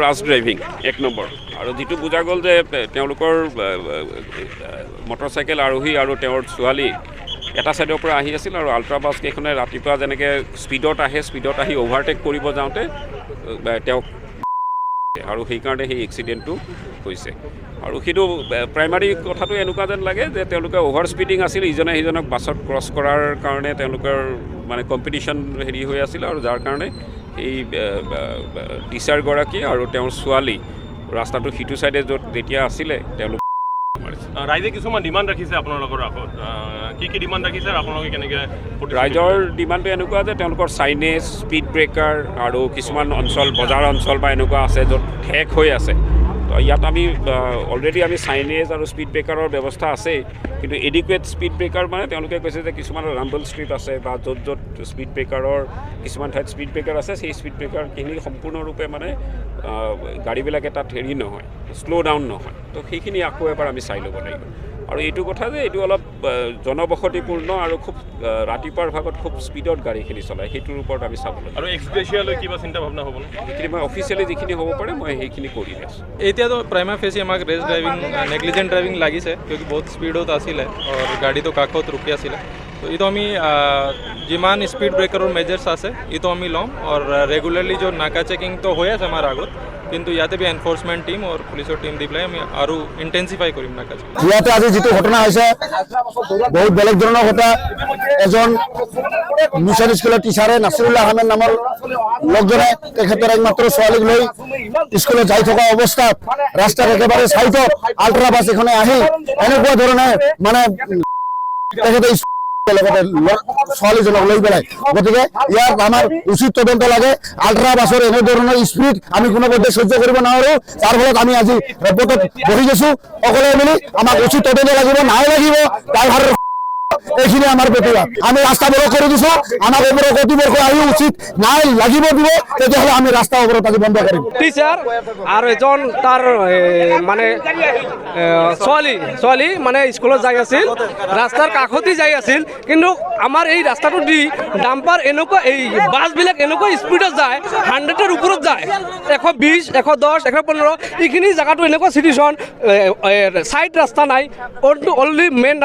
ৰাছ driving 1 number আৰু যেটো বুজা গ'ল যে তেওঁলোকৰ মটৰচাইকেল আৰোহী আৰু তেওঁৰ ছোৱালী এটা সাইডৰ পৰা আহি আছিল আৰু আল্ট্ৰা বাছ কেইখনে ৰাতিপুৱা যেনেকৈ স্পীডত আহি অভাৰটেক কৰিব যাওঁতে তেওঁ আৰু সেইকাৰণে সেই এক্সিডেণ্টটো হৈছে আৰু সেইটো প্ৰাইমাৰী কথাটো এনেকুৱা যেন লাগে যে তেওঁলোকে অভাৰ স্পীডিং আছিল ইজনে সিজনক বাছত ক্ৰছ কৰাৰ কাৰণে তেওঁলোকৰ মানে কম্পিটিশ্যন হেৰি হৈ আছিল আৰু যাৰ কাৰণে এই টিচাৰগৰাকী আৰু তেওঁৰ ছোৱালী ৰাস্তাটো সিটো চাইডে য'ত যেতিয়া আছিলে তেওঁলোক ৰাইজে কিছুমান ডিমাণ্ড ৰাখিছে আপোনালোকৰ আগত কি ডিমাণ্ড ৰাখিছে আৰু আপোনালোকে কেনেকৈ ৰাইজৰ ডিমাণ্ডটো এনেকুৱা যে তেওঁলোকৰ চাইনেজ স্পীড ব্ৰেকাৰ আৰু কিছুমান অঞ্চল বজাৰ অঞ্চল বা এনেকুৱা আছে য'ত ঠেক হৈ আছে তো ইয়াত আমি অলৰেডি আমি চাইনেজ আৰু স্পীড ব্ৰেকাৰৰ ব্যৱস্থা আছেই কিন্তু এডিকুৱেট স্পীড ব্ৰেকাৰ মানে তেওঁলোকে কৈছে যে কিছুমান ৰাম্বল ষ্ট্ৰীট আছে বা য'ত স্পীড ব্ৰেকাৰৰ কিছুমান ঠাইত স্পীড ব্ৰেকাৰ আছে সেই স্পীড ব্ৰেকাৰখিনি সম্পূৰ্ণৰূপে মানে গাড়ীবিলাকে তাত হেৰি নহয় শ্ল' ডাউন নহয় তো সেইখিনি আকৌ এবাৰ আমি চাই ল'ব লাগিব আৰু এইটো কথা যে এইটো অলপ জনবসতিপূৰ্ণ আৰু খুব ৰাতিপুৱাৰ ভাগত খুব স্পীডত গাড়ীখিনি চলায় সেইটোৰ ওপৰত আমি চাব লাগিব আৰু এক্সগ্ৰেচিয়ালৈ কিবা চিন্তা ভাৱনা হ'ব সেইখিনি মই অফিচিয়েলি যিখিনি হ'ব পাৰে মই সেইখিনি কৰি আছোঁ এতিয়াতো প্ৰাইমা ফেচি আমাক ৰেছ ড্ৰাইভিং নেগলিজেণ্ট ড্ৰাইভিং লাগিছে কিয় বহুত স্পীডত আছিলে আৰু গাড়ীটো কাষত ৰখি আছিলে তো এইটো আমি যিমান স্পীড ব্ৰেকাৰৰ মেজাৰ্ছ আছে এইটো আমি ল'ম আৰু ৰেগুলাৰলি য'ত নাকা চেকিংটো হৈ আছে আমাৰ আগত কিন্তু ইয়াতে বি এনফোৰ্সমেণ্ট টিম আৰু পুলিচৰ টিম দি পেলাই আমি আৰু ইণ্টেনচিফাই কৰিম নাকা চেকিং ইয়াতে আজি যিটো ঘটনা হৈছে বহুত বেলেগ ধৰণৰ ঘটনা এজন মিছন স্কুলৰ টিচাৰে নাছিৰুল্লাহ আহমেদ নামৰ লোকজনে তেখেতৰ একমাত্ৰ ছোৱালীক লৈ স্কুলত যাই থকা অৱস্থাত ৰাস্তাৰ একেবাৰে চাইডত আল্ট্ৰা বাছ এখনে আহি এনেকুৱা ধৰণে মানে তেখেতে লগতে ছোৱালীজনক লৈ পেলাই গতিকে ইয়াত আমাৰ উচিত তদন্ত লাগে আল্ট্ৰা বাছৰ এনেধৰণৰ স্পীড আমি কোনো পধ্যে সহ্য কৰিব নোৱাৰোঁ যাৰ ফলত আমি আজি ৰেপৰ্টত বহি গৈছোঁ সকলোৱে মিলি আমাক উচিত তদন্ত লাগিব নাই লাগিব ড্ৰাইভাৰৰ এইখিনি আমাৰ প্ৰতিবাদ আমি ৰাস্তা অৱৰোধ কৰি দিছোঁ আমাক ওপৰৰ কৰ্তৃপক্ষ আহি উচিত নাই লাগিব দিব তেতিয়াহ'লে আমি ৰাস্তা অৱৰোধ আজি বন্ধ কৰিম টিচাৰ আৰু এজন তাৰ মানে ছোৱালী মানে স্কুলত যাই আছিল ৰাস্তাৰ কাষতে যাই আছিল কিন্তু আমাৰ এই ৰাস্তাটো দি ডাম্পাৰ এনেকুৱা এই বাছবিলাক এনেকুৱা স্পীডত যায় 100ৰ ওপৰত যায় 120 110 115 এইখিনি জেগাটো এনেকুৱা চিটুৱেশ্যন চাইড ৰাস্তা নাই অনলি মেইন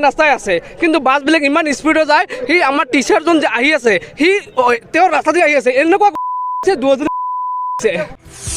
ৰাস্তাই আছে কিন্তু বাছবিলাক ইমান স্পীডত যায় সি আমাৰ টিচাৰজন যে আহি আছে সি তেওঁৰ ৰাস্তা দি আহি আছে এনেকুৱা 2000